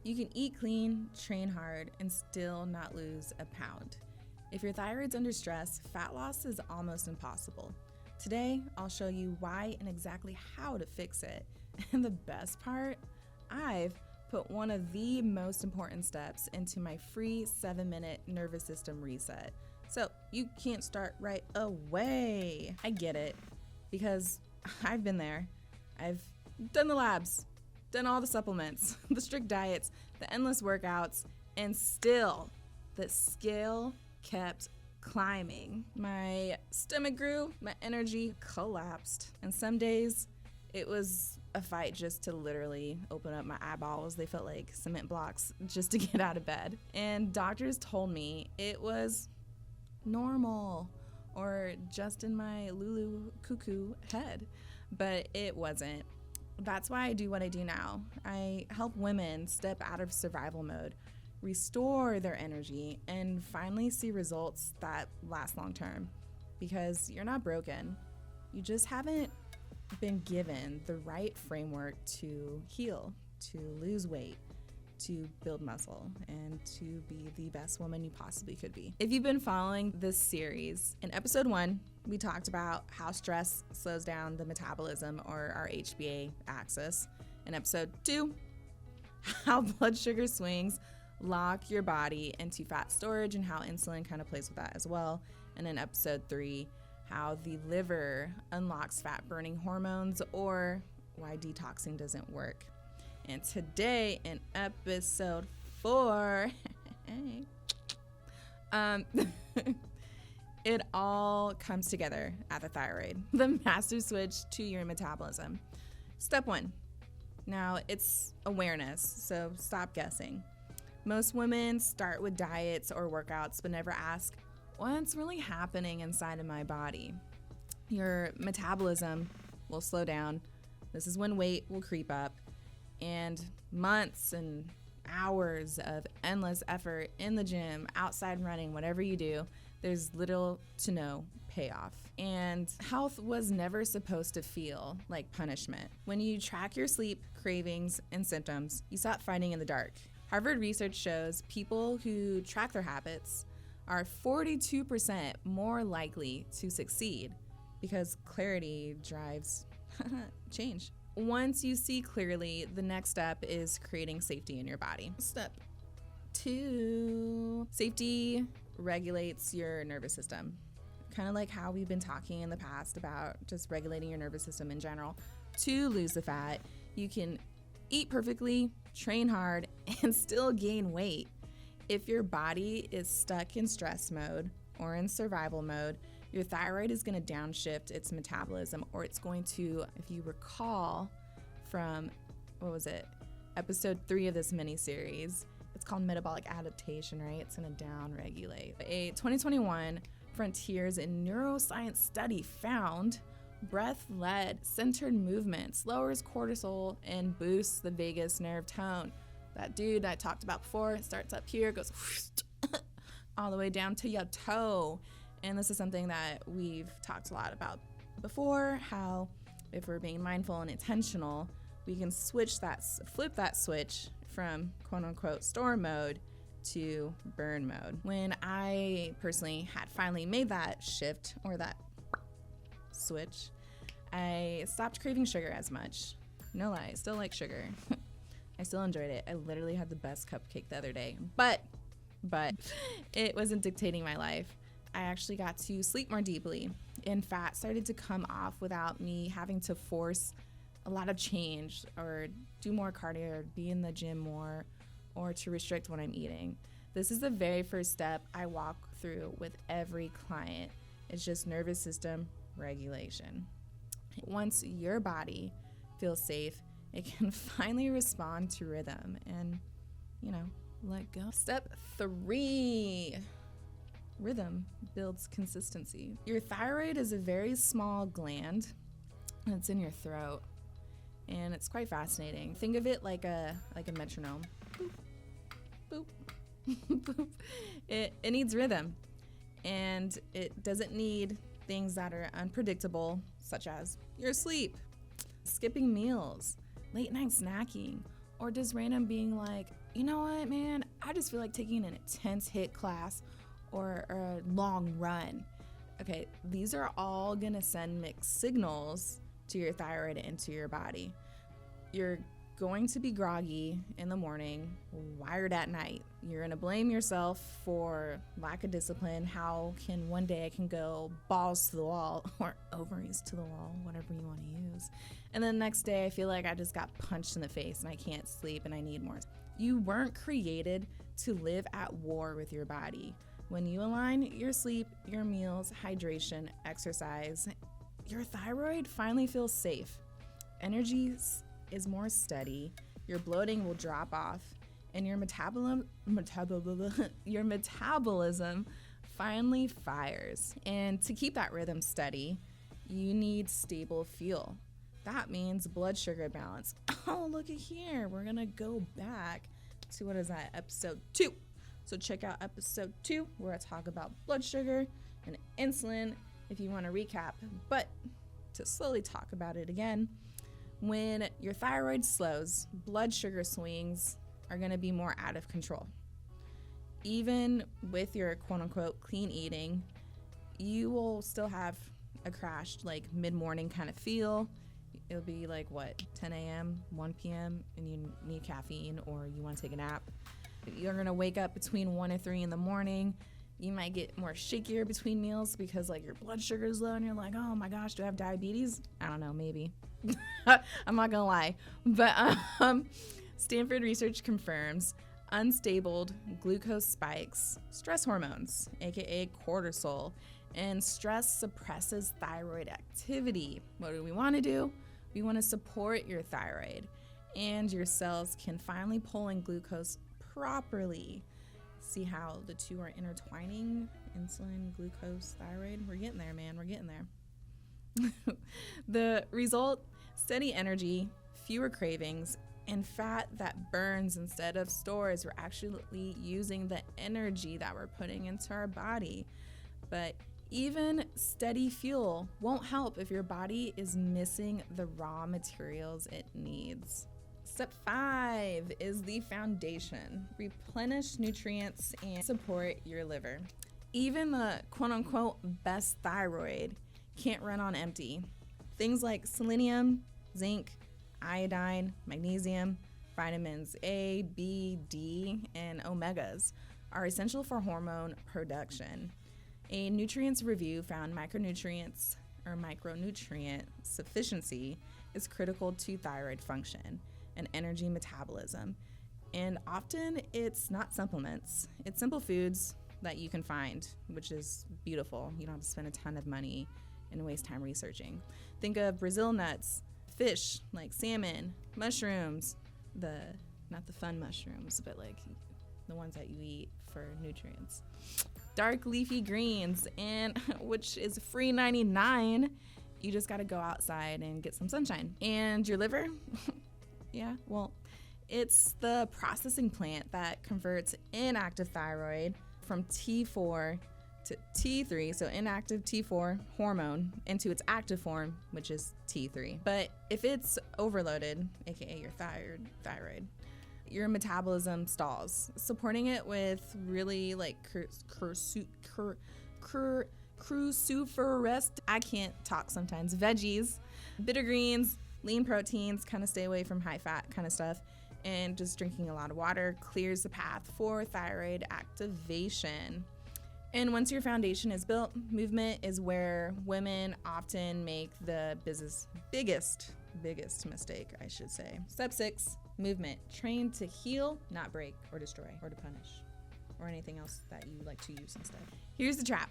You can eat clean, train hard, and still not lose a pound. If your thyroid's under stress, fat loss is almost impossible. Today, I'll show you why and exactly how to fix it. And the best part, I've put one of the most important steps into my free 7-minute nervous system reset. So you can't start right away. I get it, because I've been there. I've done the labs, done all the supplements, the strict diets, the endless workouts, and still the scale kept climbing. My stomach grew, my energy collapsed, and some days it was a fight just to literally open up my eyeballs. They felt like cement blocks just to get out of bed. And doctors told me it was normal or just in my Lulu cuckoo head, but it wasn't. That's why I do what I do now. I help women step out of survival mode, restore their energy, and finally see results that last long term. Because you're not broken. You just haven't been given the right framework to heal, to lose weight, to build muscle, and to be the best woman you possibly could be. If you've been following this series, in episode 1, we talked about how stress slows down the metabolism, or our HbA axis. In episode 2, how blood sugar swings lock your body into fat storage and how insulin kind of plays with that as well. And in episode 3, how the liver unlocks fat burning hormones, or why detoxing doesn't work. And today in episode 4, it all comes together at the thyroid, the master switch to your metabolism. Step 1. Now it's awareness, so stop guessing. Most women start with diets or workouts, but never ask, what's really happening inside of my body? Your metabolism will slow down. This is when weight will creep up. And months and hours of endless effort in the gym, outside running, whatever you do, there's little to no payoff. And health was never supposed to feel like punishment. When you track your sleep, cravings, and symptoms, you stop fighting in the dark. Harvard research shows people who track their habits are 42% more likely to succeed because clarity drives change. Once you see clearly, the next step is creating safety in your body. Step 2, safety regulates your nervous system. Kind of like how we've been talking in the past about just regulating your nervous system in general. To lose the fat, you can eat perfectly, train hard, and still gain weight. If your body is stuck in stress mode or in survival mode, your thyroid is going to downshift its metabolism, or it's going to, if you recall from, episode 3 of this mini-series, it's called metabolic adaptation, right? It's going to downregulate. A 2021 Frontiers in Neuroscience study found breath-led centered movements lowers cortisol and boosts the vagus nerve tone. That dude I talked about before, it starts up here, goes all the way down to your toe. And this is something that we've talked a lot about before, how if we're being mindful and intentional, we can flip that switch from quote unquote store mode to burn mode. When I personally had finally made that shift, or that switch, I stopped craving sugar as much. No lie, I still like sugar. I still enjoyed it. I literally had the best cupcake the other day, but it wasn't dictating my life. I actually got to sleep more deeply, and fat started to come off without me having to force a lot of change or do more cardio or be in the gym more or to restrict what I'm eating. This is the very first step I walk through with every client. It's just nervous system regulation. Once your body feels safe, it can finally respond to rhythm and, let go. Step 3. Rhythm builds consistency. Your thyroid is a very small gland, and it's in your throat, and it's quite fascinating. Think of it like a metronome. Boop, boop, boop. It needs rhythm, and it doesn't need things that are unpredictable, such as your sleep, skipping meals, late night snacking, or just random being like, you know what, man, I just feel like taking an intense HIIT class or a long run. Okay, these are all gonna send mixed signals to your thyroid and to your body. You're going to be groggy in the morning, wired at night. You're gonna blame yourself for lack of discipline. How can one day I can go balls to the wall or ovaries to the wall, whatever you want to use. And then the next day I feel like I just got punched in the face and I can't sleep and I need more. You weren't created to live at war with your body. When you align your sleep, your meals, hydration, exercise, your thyroid finally feels safe. Energy is more steady, your bloating will drop off, and your metabolism finally fires. And to keep that rhythm steady, you need stable fuel. That means blood sugar balance. Oh, look at here. We're gonna go back to, what is that, episode 2. So check out episode 2 where I talk about blood sugar and insulin if you want to recap. But to slowly talk about it again, when your thyroid slows, blood sugar swings are going to be more out of control. Even with your quote unquote clean eating, you will still have a crashed, like mid-morning kind of feel. It'll be like, what, 10 a.m., 1 p.m., and you need caffeine or you want to take a nap. You're going to wake up between 1 and 3 in the morning. You might get more shakier between meals because like your blood sugar is low and you're like, oh my gosh, do I have diabetes? I don't know, maybe. I'm not going to lie. But Stanford research confirms unstable glucose spikes, stress hormones, aka cortisol, and stress suppresses thyroid activity. What do we want to do? We want to support your thyroid, and your cells can finally pull in glucose properly. See how the two are intertwining? Insulin, glucose, thyroid. We're getting there, man. We're getting there. The result, steady energy, fewer cravings, and fat that burns instead of stores. We're actually using the energy that we're putting into our body. But even steady fuel won't help if your body is missing the raw materials it needs. Step 5 is the foundation. Replenish nutrients and support your liver. Even the quote-unquote best thyroid can't run on empty. Things like selenium, zinc, iodine, magnesium, vitamins A, B, D, and omegas are essential for hormone production. A nutrients review found micronutrient sufficiency is critical to thyroid function and energy metabolism. And often it's not supplements, it's simple foods that you can find, which is beautiful. You don't have to spend a ton of money and waste time researching. Think of Brazil nuts, fish like salmon, mushrooms, not the fun mushrooms, but like the ones that you eat for nutrients. Dark leafy greens, and which is free 99. You just got to go outside and get some sunshine. And your liver, yeah, well, it's the processing plant that converts inactive thyroid from T4 to T3, so inactive T4 hormone, into its active form, which is T3. But if it's overloaded, aka your thyroid, your metabolism stalls, supporting it with really like cruciferous, I can't talk sometimes, veggies, bitter greens, lean proteins, kind of stay away from high fat kind of stuff, and just drinking a lot of water clears the path for thyroid activation. And once your foundation is built, movement is where women often make the biggest mistake, I should say. Step 6, movement. Train to heal, not break or destroy or to punish or anything else that you like to use instead. Here's the trap.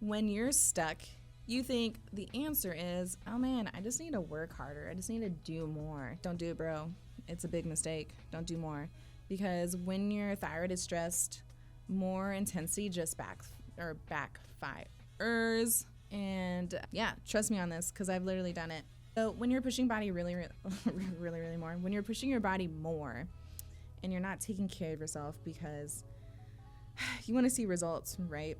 When you're stuck, you think the answer is, oh man, I just need to work harder. I just need to do more. Don't do it, bro. It's a big mistake. Don't do more. Because when your thyroid is stressed, more intensity just backfires. And yeah, trust me on this because I've literally done it. So when you're pushing body really more, when you're pushing your body more and you're not taking care of yourself because you want to see results, right?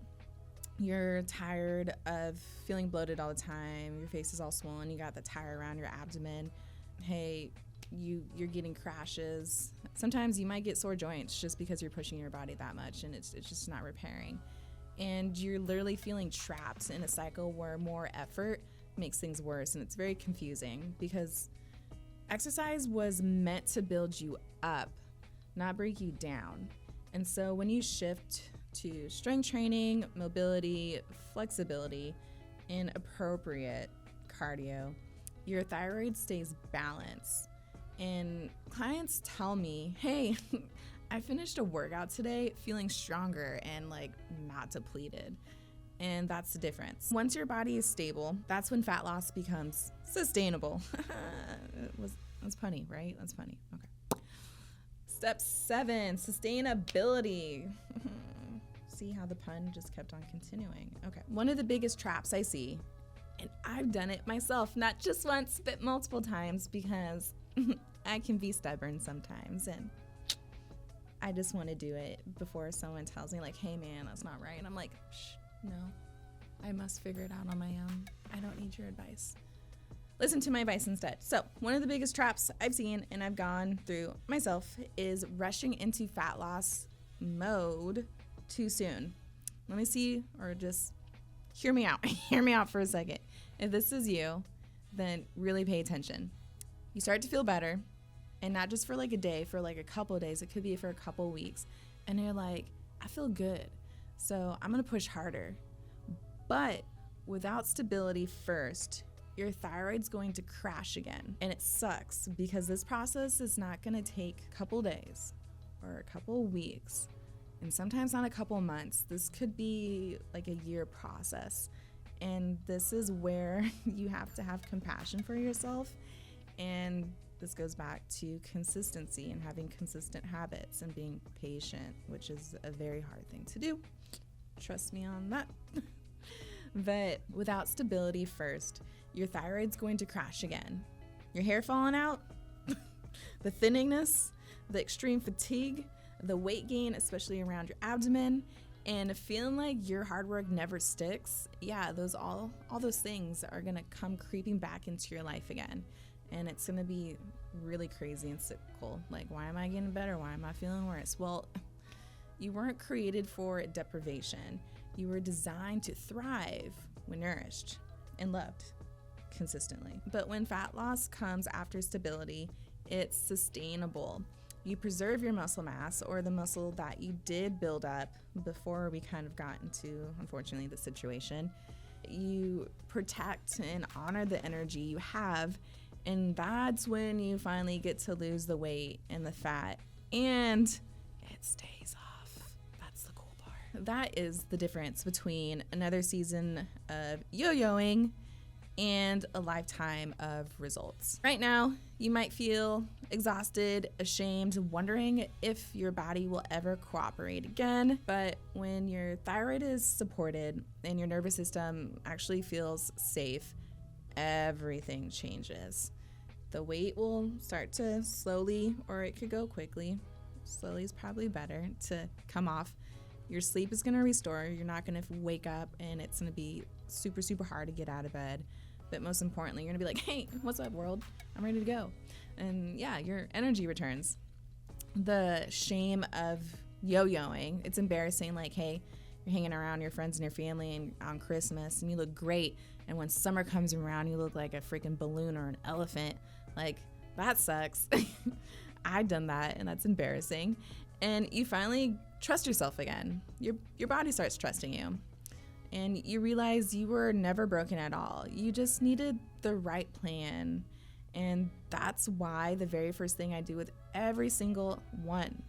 You're tired of feeling bloated all the time. Your face is all swollen. You got the tire around your abdomen. Hey, you're getting crashes. Sometimes you might get sore joints just because you're pushing your body that much and it's just not repairing. And you're literally feeling trapped in a cycle where more effort makes things worse, and it's very confusing because exercise was meant to build you up, not break you down. And so when you shift to strength training, mobility, flexibility, and appropriate cardio, your thyroid stays balanced. And clients tell me, hey, I finished a workout today feeling stronger and like not depleted. And that's the difference. Once your body is stable, that's when fat loss becomes sustainable. That's punny, right? That's funny. Okay. Step 7, sustainability. See how the pun just kept on continuing. Okay. One of the biggest traps I see, and I've done it myself, not just once, but multiple times, because I can be stubborn sometimes, and I just want to do it before someone tells me like, hey man, that's not right. And I'm like, shh, no, I must figure it out on my own. I don't need your advice. Listen to my advice instead. So one of the biggest traps I've seen and I've gone through myself is rushing into fat loss mode too soon. Let me see, or just hear me out. Hear me out for a second. If this is you, then really pay attention. You start to feel better, and not just for like a day, for like a couple of days. It could be for a couple of weeks. And you're like, I feel good, so I'm gonna push harder. But without stability first, your thyroid's going to crash again. And it sucks because this process is not gonna take a couple days or a couple of weeks, and sometimes not a couple months. This could be like a year process. And this is where you have to have compassion for yourself. And this goes back to consistency and having consistent habits and being patient, which is a very hard thing to do. Trust me on that. But without stability first, your thyroid's going to crash again. Your hair falling out, the thinningness, the extreme fatigue, the weight gain, especially around your abdomen, and feeling like your hard work never sticks. Yeah, all those things are gonna come creeping back into your life again. And it's gonna be really crazy and cyclical. Like, why am I getting better? Why am I feeling worse? Well, you weren't created for deprivation. You were designed to thrive when nourished and loved consistently. But when fat loss comes after stability, it's sustainable. You preserve your muscle mass, or the muscle that you did build up before we kind of got into, unfortunately, the situation. You protect and honor the energy you have, and that's when you finally get to lose the weight and the fat, and it stays off. That's the cool part. That is the difference between another season of yo-yoing and a lifetime of results. Right now, you might feel exhausted, ashamed, wondering if your body will ever cooperate again. But when your thyroid is supported and your nervous system actually feels safe, everything changes. The weight will start to slowly, or it could go quickly. Slowly is probably better, to come off. Your sleep is gonna restore. You're not gonna wake up and it's gonna be super, super hard to get out of bed. But most importantly, you're gonna be like, hey, what's up, world? I'm ready to go. And yeah, your energy returns. The shame of yo-yoing, it's embarrassing. Like, hey, you're hanging around your friends and your family and on Christmas and you look great. And when summer comes around, you look like a freaking balloon or an elephant. Like, that sucks. I've done that, and that's embarrassing. And you finally trust yourself again. Your body starts trusting you. And you realize you were never broken at all. You just needed the right plan. And that's why the very first thing I do with every single one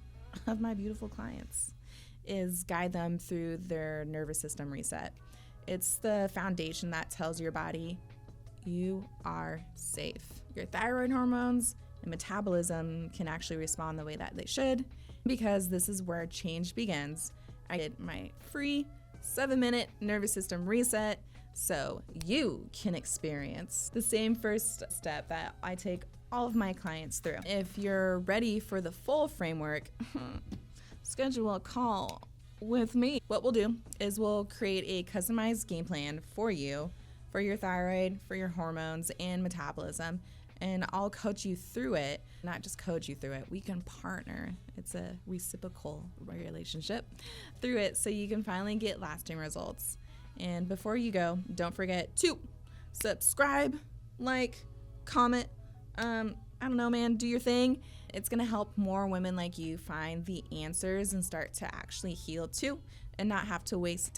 of my beautiful clients is guide them through their nervous system reset. It's the foundation that tells your body you are safe. Your thyroid hormones and metabolism can actually respond the way that they should, because this is where change begins. I did my free 7-minute nervous system reset so you can experience the same first step that I take all of my clients through. If you're ready for the full framework, schedule a call with me. What we'll do is we'll create a customized game plan for you, for your thyroid, for your hormones and metabolism. and I'll coach you through it. Not just coach you through it, we can partner. It's a reciprocal relationship through it so you can finally get lasting results. And before you go, don't forget to subscribe, like, comment. I don't know, man, do your thing. It's going to help more women like you find the answers and start to actually heal too, and not have to waste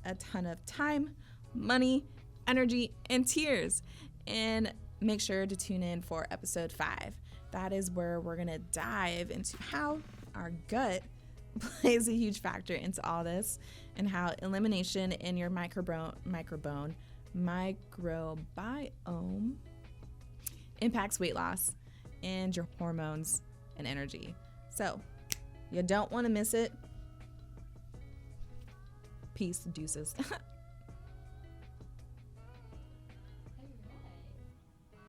a ton of time, money, energy, and tears. And make sure to tune in for episode 5. That is where we're going to dive into how our gut plays a huge factor into all this, and how elimination in your microbiome impacts weight loss and your hormones and energy. So you don't want to miss it. Peace, deuces.